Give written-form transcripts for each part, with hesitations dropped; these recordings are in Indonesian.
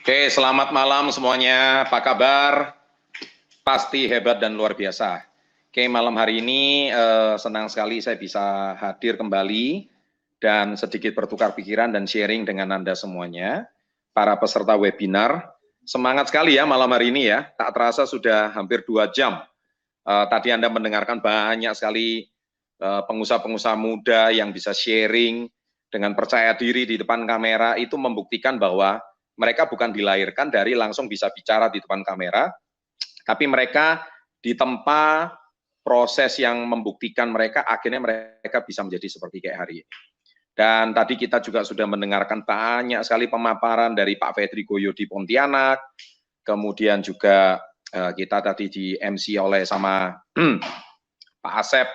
Oke, selamat malam semuanya. Apa kabar? Pasti hebat dan luar biasa. Oke, malam hari ini senang sekali saya bisa hadir kembali dan sedikit bertukar pikiran dan sharing dengan Anda semuanya, para peserta webinar. Semangat sekali ya malam hari ini ya. Tak terasa sudah hampir 2 jam. Tadi Anda mendengarkan banyak sekali pengusaha-pengusaha muda yang bisa sharing dengan percaya diri di depan kamera, itu membuktikan bahwa mereka bukan dilahirkan dari langsung bisa bicara di depan kamera, tapi mereka ditempa proses yang membuktikan mereka, akhirnya mereka bisa menjadi seperti kayak hari ini. Dan tadi kita juga sudah mendengarkan banyak sekali pemaparan dari Pak Fedri Goyo di Pontianak, kemudian juga kita tadi di MC oleh sama Pak Asep,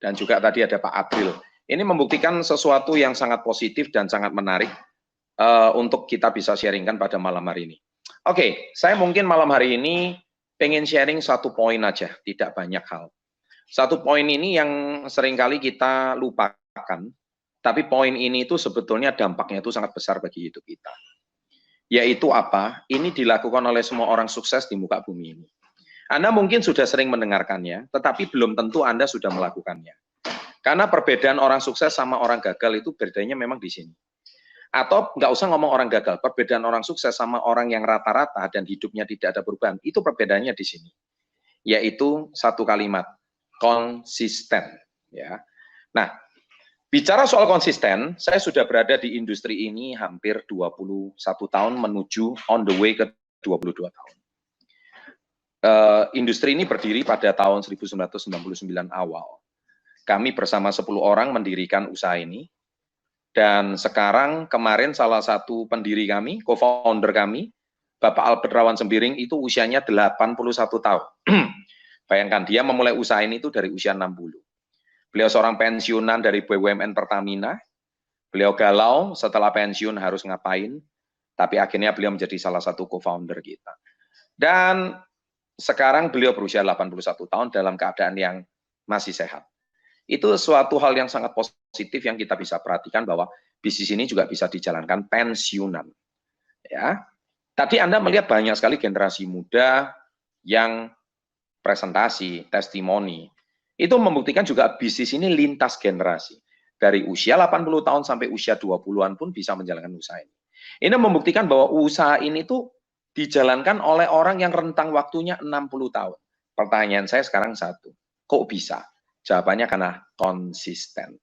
dan juga tadi ada Pak Adril. Ini membuktikan sesuatu yang sangat positif dan sangat menarik untuk kita bisa sharingkan pada malam hari ini. Oke, saya mungkin malam hari ini pengen sharing satu poin aja, tidak banyak hal. Satu poin ini yang seringkali kita lupakan, tapi poin ini itu sebetulnya dampaknya itu sangat besar bagi hidup kita. Yaitu apa? Ini dilakukan oleh semua orang sukses di muka bumi ini. Anda mungkin sudah sering mendengarkannya, tetapi belum tentu Anda sudah melakukannya. Karena perbedaan orang sukses sama orang gagal itu bedanya memang di sini. Atau nggak usah ngomong orang gagal, perbedaan orang sukses sama orang yang rata-rata dan hidupnya tidak ada perubahan, itu perbedaannya di sini. Yaitu satu kalimat, konsisten. Ya. Nah, bicara soal konsisten, saya sudah berada di industri ini hampir 21 tahun menuju on the way ke 22 tahun. Industri ini berdiri pada tahun 1999 awal. Kami bersama 10 orang mendirikan usaha ini. Dan sekarang kemarin salah satu pendiri kami, co-founder kami, Bapak Albert Rawan Sembiring itu usianya 81 tahun. Bayangkan dia memulai usaha ini itu dari usia 60. Beliau seorang pensiunan dari BUMN Pertamina. Beliau galau setelah pensiun harus ngapain, tapi akhirnya beliau menjadi salah satu co-founder kita. Dan sekarang beliau berusia 81 tahun dalam keadaan yang masih sehat. Itu suatu hal yang sangat positif yang kita bisa perhatikan bahwa bisnis ini juga bisa dijalankan pensiunan. Ya, tadi Anda melihat banyak sekali generasi muda yang presentasi, testimoni. Itu membuktikan juga bisnis ini lintas generasi. Dari usia 80 tahun sampai usia 20-an pun bisa menjalankan usaha ini. Ini membuktikan bahwa usaha ini tuh dijalankan oleh orang yang rentang waktunya 60 tahun. Pertanyaan saya sekarang satu, kok bisa? Jawabannya karena konsisten.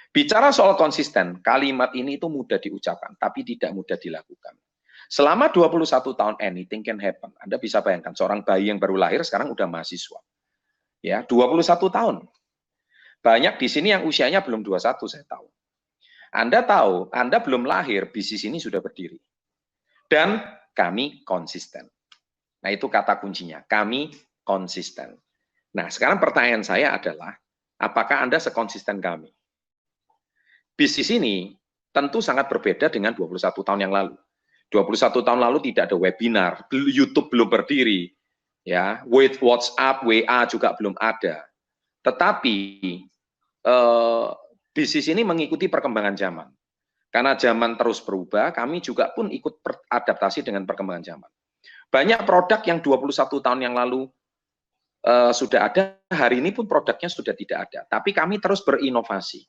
Bicara soal konsisten, kalimat ini itu mudah diucapkan, tapi tidak mudah dilakukan. Selama 21 tahun, anything can happen. Anda bisa bayangkan, seorang bayi yang baru lahir sekarang udah mahasiswa. Ya, 21 tahun. Banyak di sini yang usianya belum 21, saya tahu. Anda tahu, Anda belum lahir, bisnis ini sudah berdiri. Dan kami konsisten. Nah, itu kata kuncinya, kami konsisten. Nah, sekarang pertanyaan saya adalah, apakah Anda sekonsisten kami? Bisnis ini tentu sangat berbeda dengan 21 tahun yang lalu. 21 tahun lalu tidak ada webinar, YouTube belum berdiri, ya, WhatsApp, WA juga belum ada. Tetapi bisnis ini mengikuti perkembangan zaman. Karena zaman terus berubah, kami juga pun ikut beradaptasi dengan perkembangan zaman. Banyak produk yang 21 tahun yang lalu sudah ada, hari ini pun produknya sudah tidak ada. Tapi kami terus berinovasi.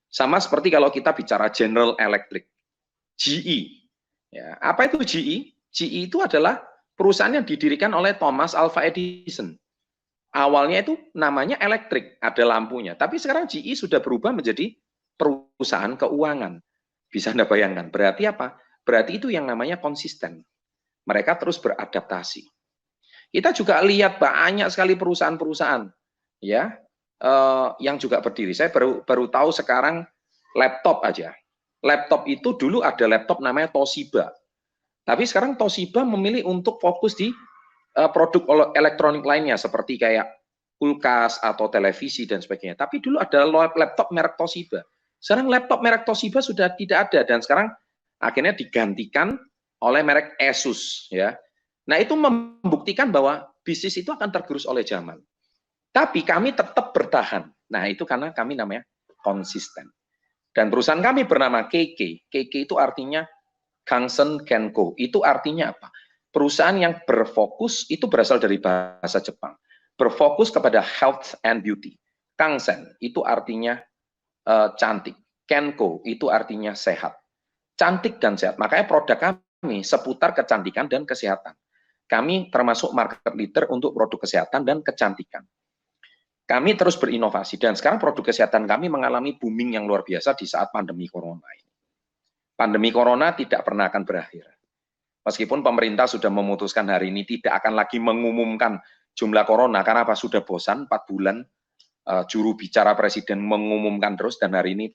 Sama seperti kalau kita bicara General Electric, GE. Ya, apa itu GE? GE itu adalah perusahaan yang didirikan oleh Thomas Alva Edison. Awalnya itu namanya elektrik, ada lampunya. Tapi sekarang GE sudah berubah menjadi perusahaan keuangan. Bisa Anda bayangkan. Berarti apa? Berarti itu yang namanya konsisten. Mereka terus beradaptasi. Kita juga lihat banyak sekali perusahaan-perusahaan ya yang juga berdiri. Saya baru tahu sekarang laptop aja. Laptop itu dulu ada laptop namanya Toshiba. Tapi sekarang Toshiba memilih untuk fokus di produk elektronik lainnya seperti kayak kulkas atau televisi dan sebagainya. Tapi dulu ada laptop merek Toshiba. Sekarang laptop merek Toshiba sudah tidak ada dan sekarang akhirnya digantikan oleh merek Asus ya. Nah, itu membuktikan bahwa bisnis itu akan tergerus oleh zaman. Tapi kami tetap bertahan. Nah, itu karena kami namanya konsisten. Dan perusahaan kami bernama KK. KK itu artinya Kangsen Kenko. Itu artinya apa? Perusahaan yang berfokus, itu berasal dari bahasa Jepang. Berfokus kepada health and beauty. Kangsen itu artinya cantik. Kenko itu artinya sehat. Cantik dan sehat. Makanya produk kami seputar kecantikan dan kesehatan. Kami termasuk market leader untuk produk kesehatan dan kecantikan. Kami terus berinovasi dan sekarang produk kesehatan kami mengalami booming yang luar biasa di saat pandemi corona ini. Pandemi corona tidak pernah akan berakhir. Meskipun pemerintah sudah memutuskan hari ini tidak akan lagi mengumumkan jumlah corona, karena apa? Sudah bosan 4 bulan juru bicara presiden mengumumkan terus dan hari ini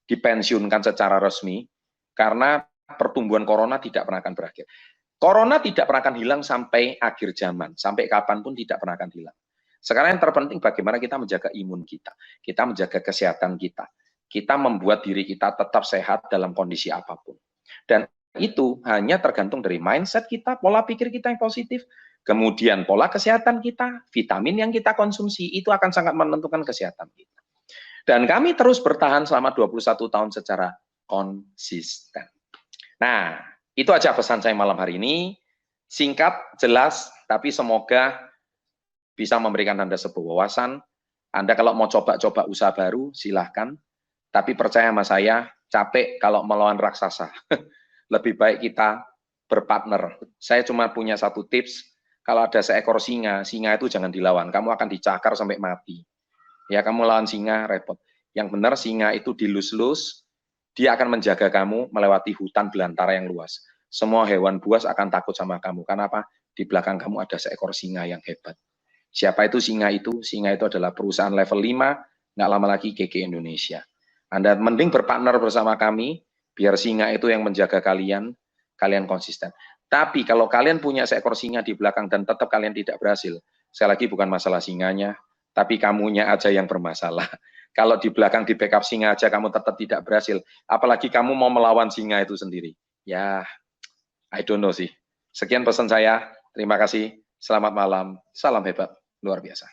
dipensiunkan secara resmi karena pertumbuhan corona tidak pernah akan berakhir. Corona tidak pernah akan hilang sampai akhir zaman, sampai kapanpun tidak pernah akan hilang. Sekarang yang terpenting bagaimana kita menjaga imun kita menjaga kesehatan kita membuat diri kita tetap sehat dalam kondisi apapun. Dan itu hanya tergantung dari mindset kita, pola pikir kita yang positif, kemudian pola kesehatan kita, vitamin yang kita konsumsi, itu akan sangat menentukan kesehatan kita. Dan kami terus bertahan selama 21 tahun secara konsisten. Nah, itu aja pesan saya malam hari ini. Singkat, jelas, tapi semoga bisa memberikan Anda sebuah wawasan. Anda kalau mau coba-coba usaha baru, silahkan. Tapi percaya sama saya, capek kalau melawan raksasa. Lebih baik kita berpartner. Saya cuma punya satu tips, kalau ada seekor singa itu jangan dilawan, kamu akan dicakar sampai mati. Ya, kamu lawan singa, repot. Yang benar singa itu dilus-lus, dia akan menjaga kamu melewati hutan belantara yang luas. Semua hewan buas akan takut sama kamu. Kenapa? Di belakang kamu ada seekor singa yang hebat. Siapa itu singa itu? Singa itu adalah perusahaan level 5, nggak lama lagi GG Indonesia. Anda mending berpartner bersama kami, biar singa itu yang menjaga kalian konsisten. Tapi kalau kalian punya seekor singa di belakang dan tetap kalian tidak berhasil, sekali lagi bukan masalah singanya, tapi kamunya aja yang bermasalah. Kalau di belakang di backup singa aja kamu tetap tidak berhasil, apalagi kamu mau melawan singa itu sendiri. Ya, I don't know sih. Sekian pesan saya, terima kasih, selamat malam, salam hebat, luar biasa.